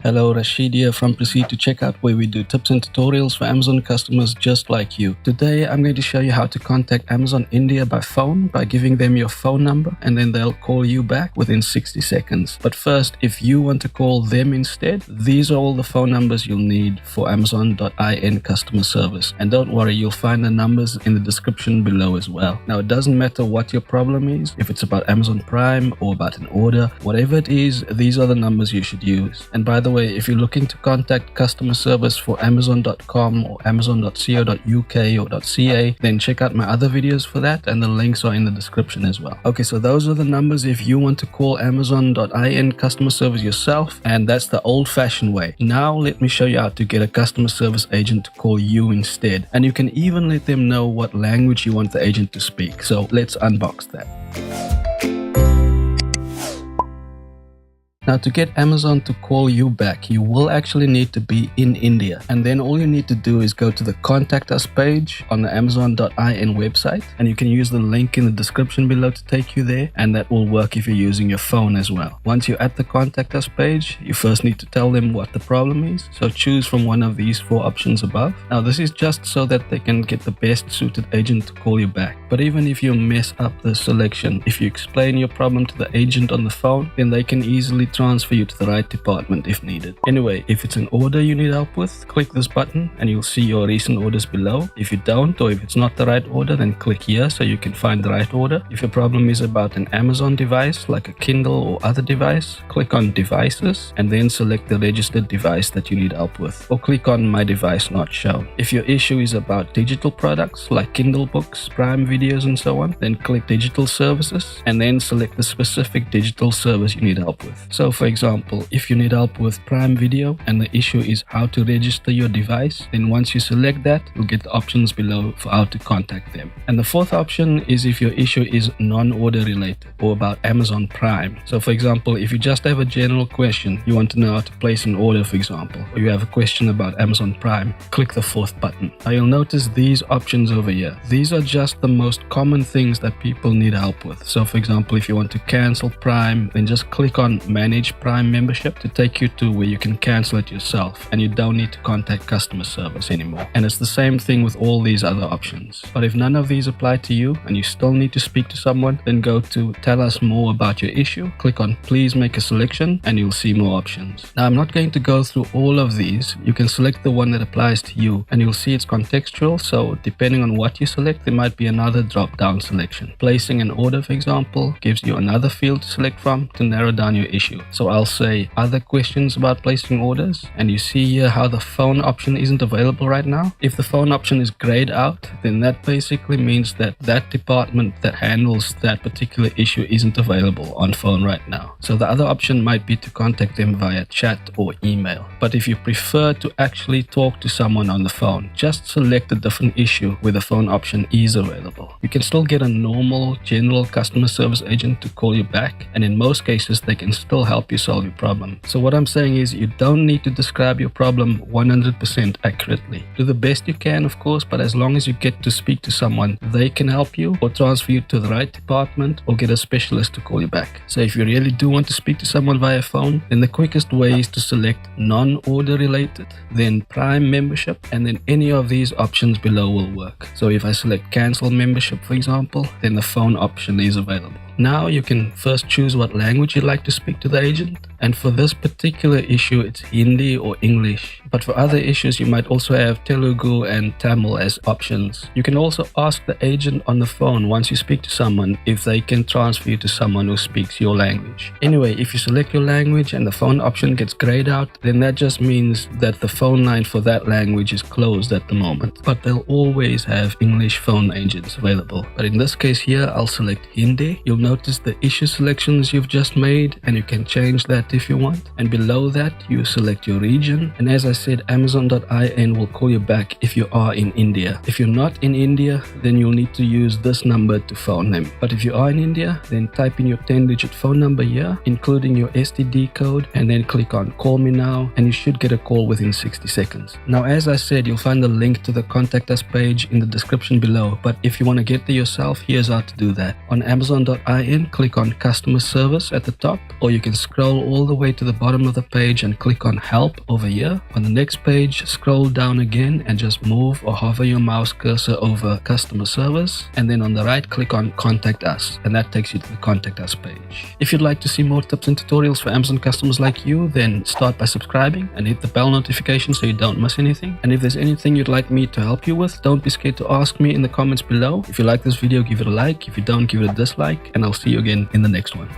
Hello, Rashid here from Proceed to Checkout, where we do tips and tutorials for Amazon customers just like you. Today, I'm going to show you how to contact Amazon India by phone by giving them your phone number, and then they'll call you back within 60 seconds. But first, if you want to call them instead, these are all the phone numbers you'll need for Amazon.in customer service. And don't worry, you'll find the numbers in the description below as well. Now, it doesn't matter what your problem is, if it's about Amazon Prime or about an order, whatever it is, these are the numbers you should use. And by the way, if you're looking to contact customer service for Amazon.com or Amazon.co.uk or .ca, then check out my other videos for that, and the links are in the description as well. Okay, so those are the numbers if you want to call Amazon.in customer service yourself, and that's the old-fashioned way. Now let me show you how to get a customer service agent to call you instead, and you can even let them know what language you want the agent to speak. So let's unbox that. Now, to get Amazon to call you back, you will actually need to be in India, and then all you need to do is go to the Contact Us page on the Amazon.in website, and you can use the link in the description below to take you there, and that will work if you're using your phone as well. Once you're at the Contact Us page, you first need to tell them what the problem is, so choose from one of these 4 options above. Now, this is just so that they can get the best suited agent to call you back. But even if you mess up the selection, if you explain your problem to the agent on the phone, then they can easily transfer you to the right department if needed. Anyway, if it's an order you need help with, click this button and you'll see your recent orders below. If you don't, or if it's not the right order, then click here so you can find the right order. If your problem is about an Amazon device like a Kindle or other device, click on Devices and then select the registered device that you need help with, or click on My Device Not Shown. If your issue is about digital products like Kindle books, Prime videos and so on, then click Digital Services and then select the specific digital service you need help with. So for example, if you need help with Prime Video and the issue is how to register your device, then once you select that, you'll get the options below for how to contact them. And the 4th option is if your issue is non-order related or about Amazon Prime. So for example, if you just have a general question, you want to know how to place an order, for example, or you have a question about Amazon Prime, click the 4th button. Now you'll notice these options over here. These are just the most common things that people need help with. So for example, if you want to cancel Prime, then just click on Manage Prime membership to take you to where you can cancel it yourself, and you don't need to contact customer service anymore. And it's the same thing with all these other options. But if none of these apply to you and you still need to speak to someone, then go to Tell Us More About Your Issue, click on Please Make a Selection, and you'll see more options. Now, I'm not going to go through all of these. You can select the one that applies to you, and you'll see it's contextual, so depending on what you select, there might be another drop-down selection. Placing an order, for example, gives you another field to select from to narrow down your issue. So I'll say other questions about placing orders, and you see here how the phone option isn't available right now. If the phone option is grayed out, then that basically means that that department that handles that particular issue isn't available on phone right now. So the other option might be to contact them via chat or email. But if you prefer to actually talk to someone on the phone, just select a different issue where the phone option is available. You can still get a normal general customer service agent to call you back, and in most cases they can still help you solve your problem. So what I'm saying is you don't need to describe your problem 100% accurately. Do the best you can, of course, but as long as you get to speak to someone, they can help you or transfer you to the right department or get a specialist to call you back. So if you really do want to speak to someone via phone, then the quickest way is to select non-order related, then Prime membership, and then any of these options below will work. So if I select cancel membership, for example, then the phone option is available. Now you can first choose what language you'd like to speak to the agent, and for this particular issue it's Hindi or English, but for other issues you might also have Telugu and Tamil as options. You can also ask the agent on the phone once you speak to someone if they can transfer you to someone who speaks your language. Anyway, if you select your language and the phone option gets grayed out, then that just means that the phone line for that language is closed at the moment, but they'll always have English phone agents available. But in this case here, I'll select Hindi. You'll notice the issue selections you've just made, and you can change that if you want. And below that, you select your region. And as I said, Amazon.in will call you back if you are in India. If you're not in India, then you'll need to use this number to phone them. But if you are in India, then type in your 10-digit phone number here, including your STD code, and then click on Call Me Now, and you should get a call within 60 seconds. Now, as I said, you'll find the link to the Contact Us page in the description below. But if you want to get there yourself, here's how to do that. On Amazon.in, click on Customer Service at the top, or you can scroll all all the way to the bottom of the page and click on Help over here. On the next page, scroll down again and just move or hover your mouse cursor over Customer Service, and then on the right click on Contact Us, and that takes you to the Contact Us page. If you'd like to see more tips and tutorials for Amazon customers like you, then start by subscribing and hit the bell notification so you don't miss anything. And if there's anything you'd like me to help you with, don't be scared to ask me in the comments below. If you like this video, give it a like. If you don't, give it a dislike, and I'll see you again in the next one.